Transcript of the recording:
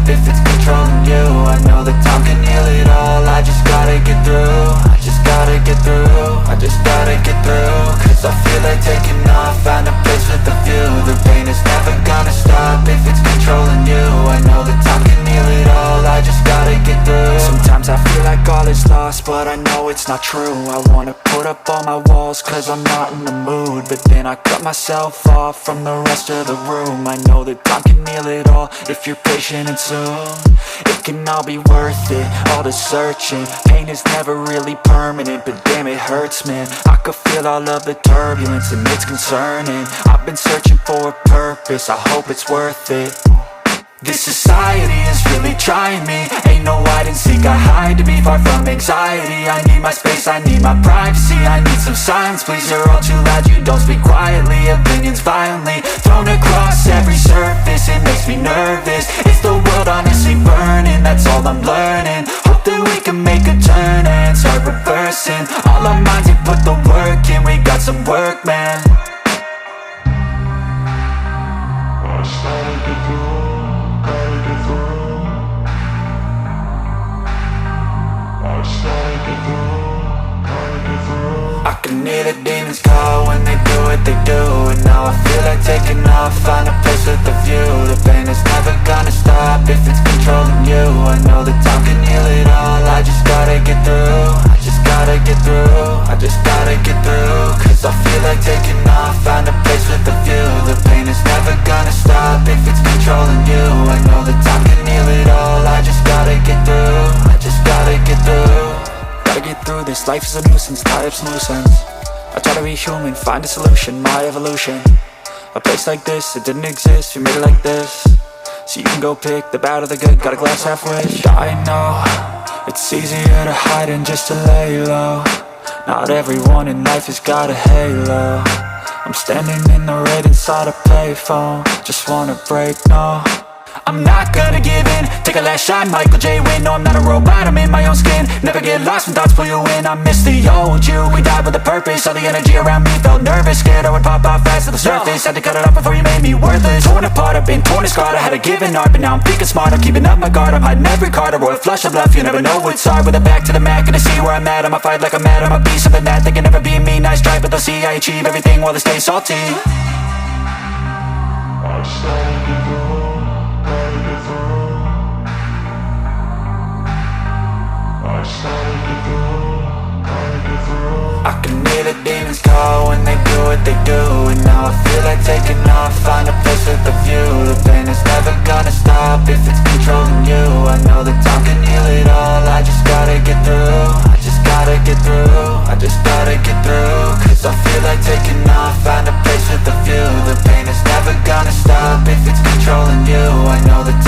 if it's controlling you. I know that time can heal it all. I just gotta get through. I just gotta get through. I just gotta get through. Cause I feel like taking off. Find a place with a view. The pain is never gonna stop if it's controlling you. I know that time can heal it all. I just gotta get through. Sometimes I feel like all is lost, but I know it's not true. I wanna put up all my walls cause I'm not in the mood, but then I cut myself off from the rest of the room. I know that time can heal it all if you're patient and soon. It can all be worth it, all the searching. Pain is never really permanent, but damn it hurts, man. I could feel all of the turbulence and it's concerning. I've been searching for a purpose, I hope it's worth it. This society is really trying me. Ain't no hide and seek, I hide to be far from anxiety. I need my space, I need my privacy. I need some silence, please, you're all too loud. You don't speak quietly, opinions violently thrown across every surface. It makes me nervous, it's the world honestly burning. That's all I'm learning, hope that we can make a turn and start reversing. All our minds and put the work in, we got some work, man. I started to do. I can hear the demons call when they do what they do. And now I feel like taking off, find a place with a view. The pain is never gonna stop if it's controlling you. I know that time can heal it all. I just gotta get through. I just gotta get through. I just gotta get through. Cause I feel like taking off, find a place with a view. The pain is never gonna stop if it's controlling you. I know that time can heal it all. I just gotta get through. I just gotta get through. Gotta get through this, life is a nuisance, tie up some loose ends. I try to be human, find a solution, my evolution. A place like this, it didn't exist, we made it like this. So you can go pick the bad or the good, got a glass halfway. I know, it's easier to hide than just to lay low. Not everyone in life has got a halo. I'm standing in the red inside a payphone. Just wanna break, no, I'm not gonna give in. Take a last shot, Michael J. Win. No, I'm not a robot, I'm in my own skin. Never get lost when thoughts pull you in. I miss the old you, we died with a purpose. All the energy around me felt nervous, scared I would pop out fast to the surface. Had to cut it off before you made me worthless. Torn apart, I've been torn and scarred. I had to give an art, but now I'm thinking smart. I'm keeping up my guard, I'm hiding every card. A royal flush of love, you never know what's hard. With a back to the mat, gonna see where I'm at. I'ma fight like I'm mad, I'ma be something that they can never be me. Nice try, but they'll see I achieve everything while they stay salty. I started to go. I can hear the demons call when they do what they do. And now I feel like taking off, find a place with a view. The pain is never gonna stop if it's controlling you. I know that time can heal it all. I just gotta get through. I just gotta get through. I just gotta get through. Cause I feel like taking off, find a place with a view. The pain is never gonna stop if it's controlling you. I know that